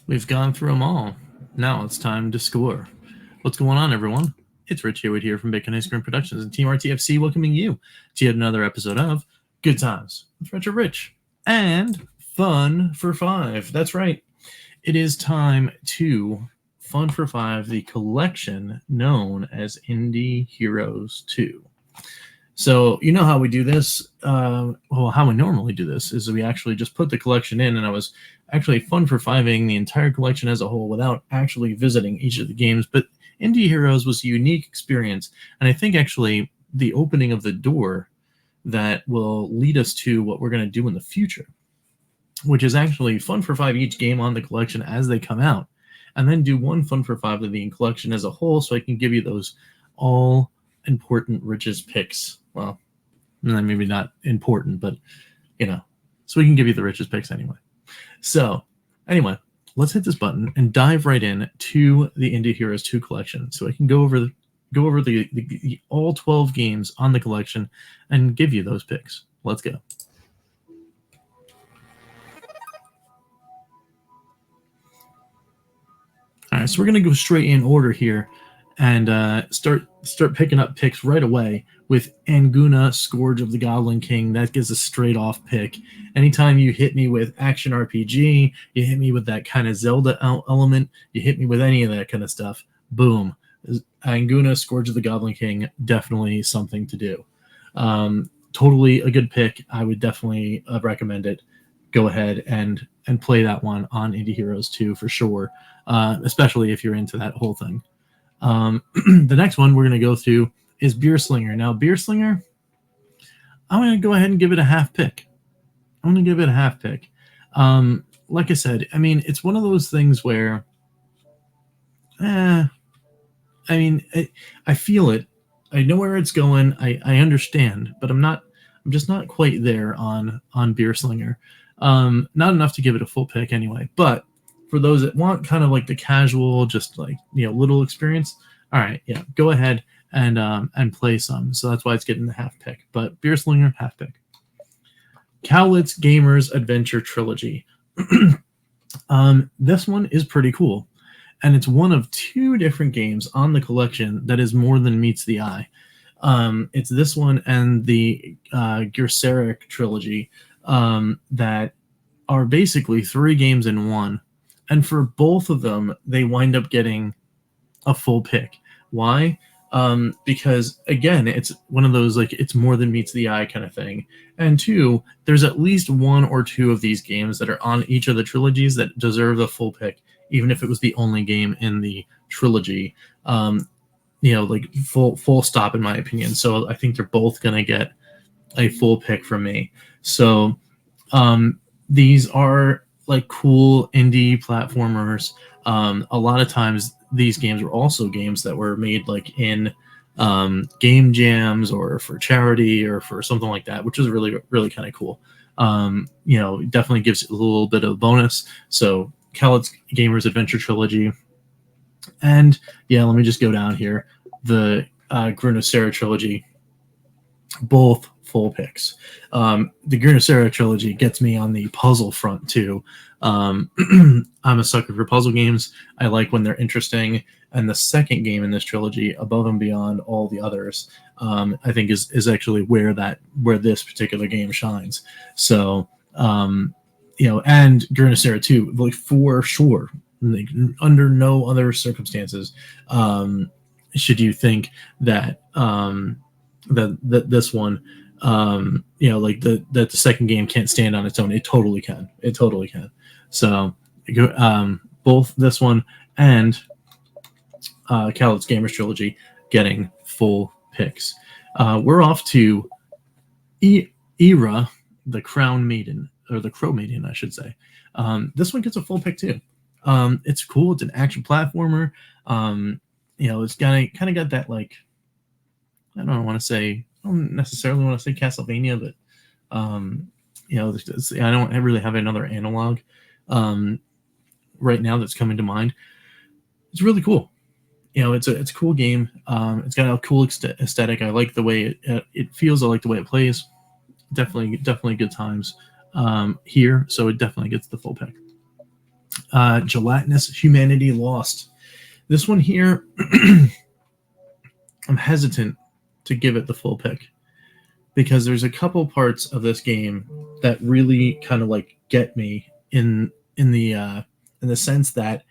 We've gone through them all. Now it's time to score. What's going on, everyone? It's Rich Hewitt here from Bacon Ice Cream Productions and Team RTFC welcoming you to yet another episode of Good Times with Retro Rich and Fun for Five. That's right. It is time to Fun for Five, the collection known as Indie Heroes 2. So you know how we do this? How we normally do this is we actually just put the collection in, and I was actually Fun for Fiving the entire collection as a whole without actually visiting each of the games. But Indie Heroes was a unique experience, and I think actually the opening of the door that will lead us to what we're going to do in the future, which is actually Fun for Five each game on the collection as they come out, and then do one Fun for Five of the collection as a whole, so I can give you those all important Rich's picks. Well, maybe not important, but so we can give you the Rich's picks anyway. So anyway, let's hit this button and dive right in to the Indie Heroes 2 collection, so I can go over the all 12 games on the collection and give you those picks. Let's go. All right, so we're gonna go straight in order here and start picking up picks right away with Anguna, Scourge of the Goblin King. That gives a straight off pick. Anytime you hit me with action RPG, you hit me with that kind of Zelda element, you hit me with any of that kind of stuff, boom. Anguna, Scourge of the Goblin King, definitely something to do. Totally a good pick. I would definitely recommend it. Go ahead and play that one on Indie Heroes 2 for sure, especially if you're into that whole thing. The next one we're going to go through is Beer Slinger. Now, Beer Slinger, I'm going to go ahead and give it a half pick. Like I said, I mean, it's one of those things where, I feel it. I know where it's going. I understand, but I'm just not quite there on Beer Slinger. Not enough to give it a full pick anyway, but for those that want kind of like the casual, just like, little experience, all right, yeah, go ahead and play some. So that's why it's getting the half pick. But Beer Slinger, half pick. Cowlitz Gamers Adventure Trilogy. This one is pretty cool, and it's one of two different games on the collection that is more than meets the eye. It's this one and the Granocera Trilogy that are basically three games in one. And for both of them, they wind up getting a full pick. Why? Because, again, it's one of those, like, it's more than meets the eye kind of thing. And two, there's at least one or two of these games that are on each of the trilogies that deserve a full pick, even if it was the only game in the trilogy. Like, full stop, in my opinion. So I think they're both going to get a full pick from me. So these are like cool indie platformers. A lot of times these games were also games that were made like in game jams or for charity or for something like that, which is really, really kind of cool. Definitely gives a little bit of bonus. So Cowlitz Gamers Adventure Trilogy. And yeah, let me just go down here. The Granocera Trilogy, both full picks. The Granocera Trilogy gets me on the puzzle front too. I'm a sucker for puzzle games. I like when they're interesting. And the second game in this trilogy, above and beyond all the others, I think is actually where this particular game shines. So, and Granocera 2, like for sure, like, under no other circumstances, should you think that that this one, that the second game can't stand on its own. It totally can. So both this one and Cowlitz Gamers Trilogy getting full picks. We're off to Eera, the Crown Maiden, or the Crow Maiden, I should say. This one gets a full pick too. It's cool. It's an action platformer. It's kind of got that, like, I don't necessarily want to say Castlevania, but I don't really have another analog right now that's coming to mind. It's really cool. It's a cool game. It's got a cool aesthetic. I like the way it feels. I like the way it plays. Definitely good times here. So it definitely gets the full pick. Gelatinous Humanity Lost. This one here, I'm hesitant to give it the full pick because there's a couple parts of this game that really kind of like get me in the sense that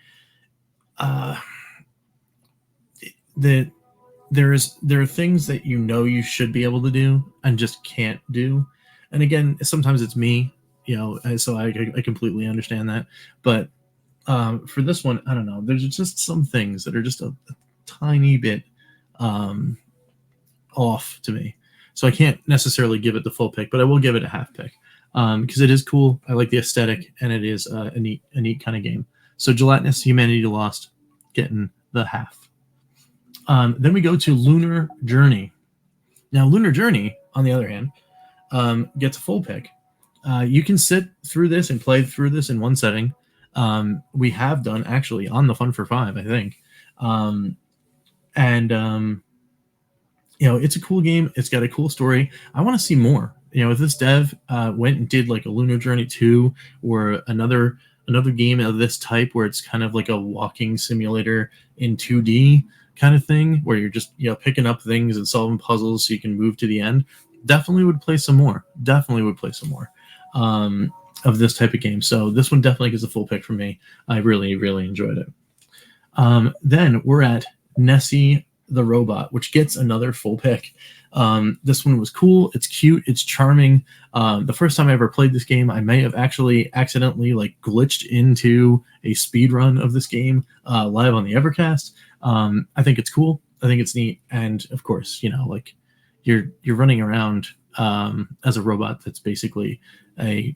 there are things that you should be able to do and just can't do. And again, sometimes it's me, so I completely understand that. But for this one, I don't know. There's just some things that are just a tiny bit off to me. So I can't necessarily give it the full pick, but I will give it a half pick because it is cool. I like the aesthetic, and it is a neat kind of game. So Gelatinous Humanity Lost, getting the half. Then we go to Lunar Journey. Now, Lunar Journey, on the other hand, gets a full pick. You can sit through this and play through this in one setting. We have done, actually, on the Fun for 5, I think. It's a cool game. It's got a cool story. I want to see more. If this dev went and did like a Lunar Journey 2 or another game of this type where it's kind of like a walking simulator in 2D kind of thing where you're just picking up things and solving puzzles so you can move to the end, definitely would play some more. Of this type of game. So this one definitely gets a full pick for me. I really, really enjoyed it. Then we're at Nessie the Robot, which gets another full pick. This one was cool. It's cute. It's charming. The first time I ever played this game, I may have actually accidentally like glitched into a speed run of this game live on the Evercast. I think it's cool. I think it's neat. And of course, like you're running around as a robot that's basically a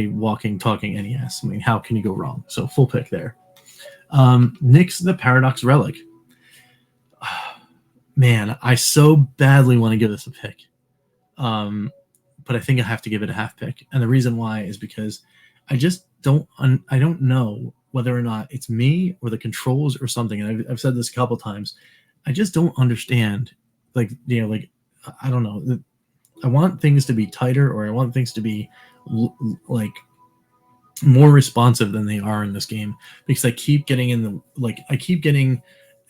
walking, talking NES. I mean, how can you go wrong? So full pick there. Nyx the Paradox Relic. Man, I so badly want to give this a pick. But I think I have to give it a half pick. And the reason why is because I just don't know whether or not it's me or the controls or something. And I've said this a couple times. I just don't understand. I don't know. I want things to be tighter, or I want things to be like more responsive than they are in this game, because I keep getting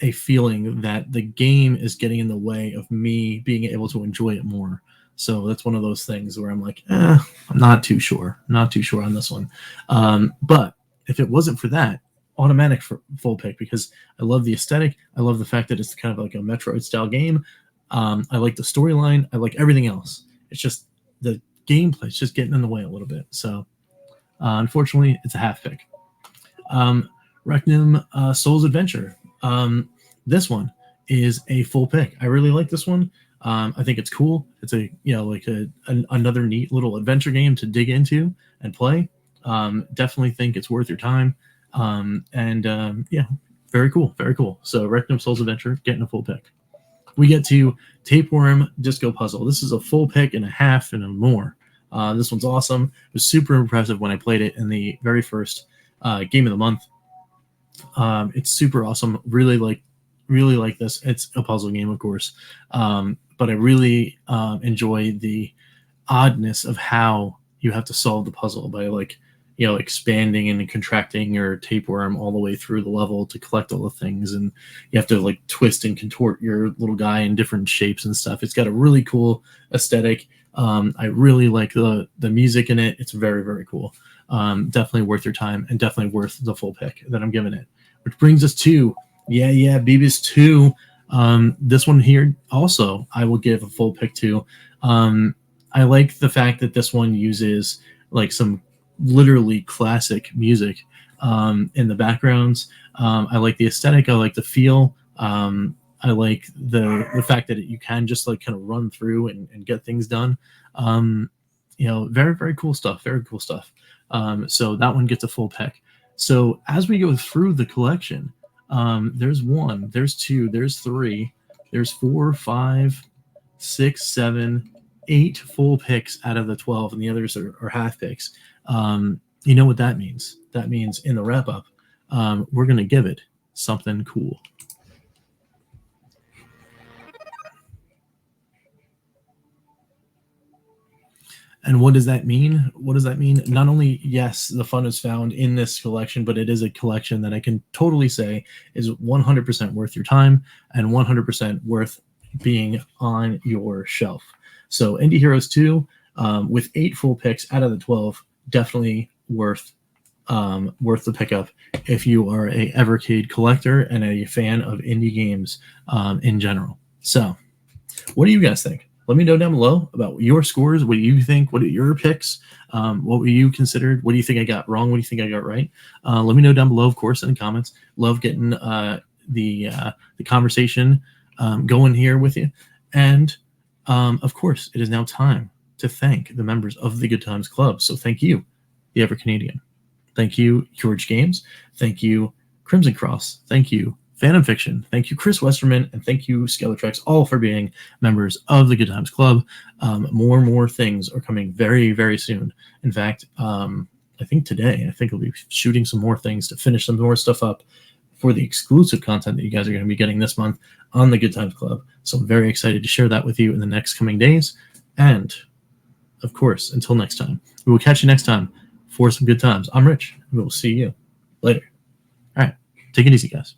a feeling that the game is getting in the way of me being able to enjoy it more. So that's one of those things where I'm like, I'm not too sure on this one. But if it wasn't for that, automatic for full pick, because I love the aesthetic. I love the fact that it's kind of like a Metroid style game. I like the storyline. I like everything else. It's just the gameplay is just getting in the way a little bit. So unfortunately, it's a half pick. Rectum Soul's Adventure. This one is a full pick. I really like this one. I think it's cool. It's another neat little adventure game to dig into and play. Definitely think it's worth your time. Very cool. So Rectum Soul's Adventure getting a full pick. We get to Tapeworm Disco Puzzle. This is a full pick and a half and a more. This one's awesome. It was super impressive when I played it in the very first game of the month. It's super awesome. Really like this. It's a puzzle game, of course, but I really enjoy the oddness of how you have to solve the puzzle by expanding and contracting your tapeworm all the way through the level to collect all the things, and you have to twist and contort your little guy in different shapes and stuff. It's got a really cool aesthetic. I really like the music in it. It's very, very cool. Definitely worth your time, and definitely worth the full pick that I'm giving it. Which brings us to Beavis 2. This one here also I will give a full pick to. I like the fact that this one uses some literally classic music in the backgrounds. I like the aesthetic. I like the feel. I like the fact that you can just kind of run through and get things done. Very, very cool stuff. Very cool stuff. So that one gets a full pick. So as we go through the collection, there's 1, there's 2, there's 3, there's 4, 5, 6, 7, 8 full picks out of the 12, and the others are half picks. You know what that means? That means in the wrap up, we're going to give it something cool. And what does that mean? What does that mean? Not only, yes, the fun is found in this collection, but it is a collection that I can totally say is 100% worth your time and 100% worth being on your shelf. So Indie Heroes 2, with 8 full picks out of the 12, definitely worth the pickup if you are a Evercade collector and a fan of indie games in general. So what do you guys think? Let me know down below about your scores. What do you think? What are your picks? What were you considered? What do you think I got wrong? What do you think I got right? Let me know down below, of course, in the comments. Love getting the conversation going here with you. And of course, it is now time to thank the members of the Good Times Club. So thank you, the EverCanadian. Thank you, George Games. Thank you, Crimson Cross. Thank you, Phantom Fiction. Thank you, Chris Westerman. And thank you, Skeletrex, all for being members of the Good Times Club. More and more things are coming very, very soon. In fact, I think today, I'll be shooting some more things to finish some more stuff up for the exclusive content that you guys are going to be getting this month on the Good Times Club. So I'm very excited to share that with you in the next coming days. And, of course, until next time, we will catch you next time for some good times. I'm Rich, and we will see you later. All right, take it easy, guys.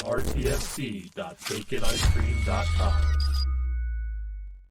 RTFC.baconicecream.com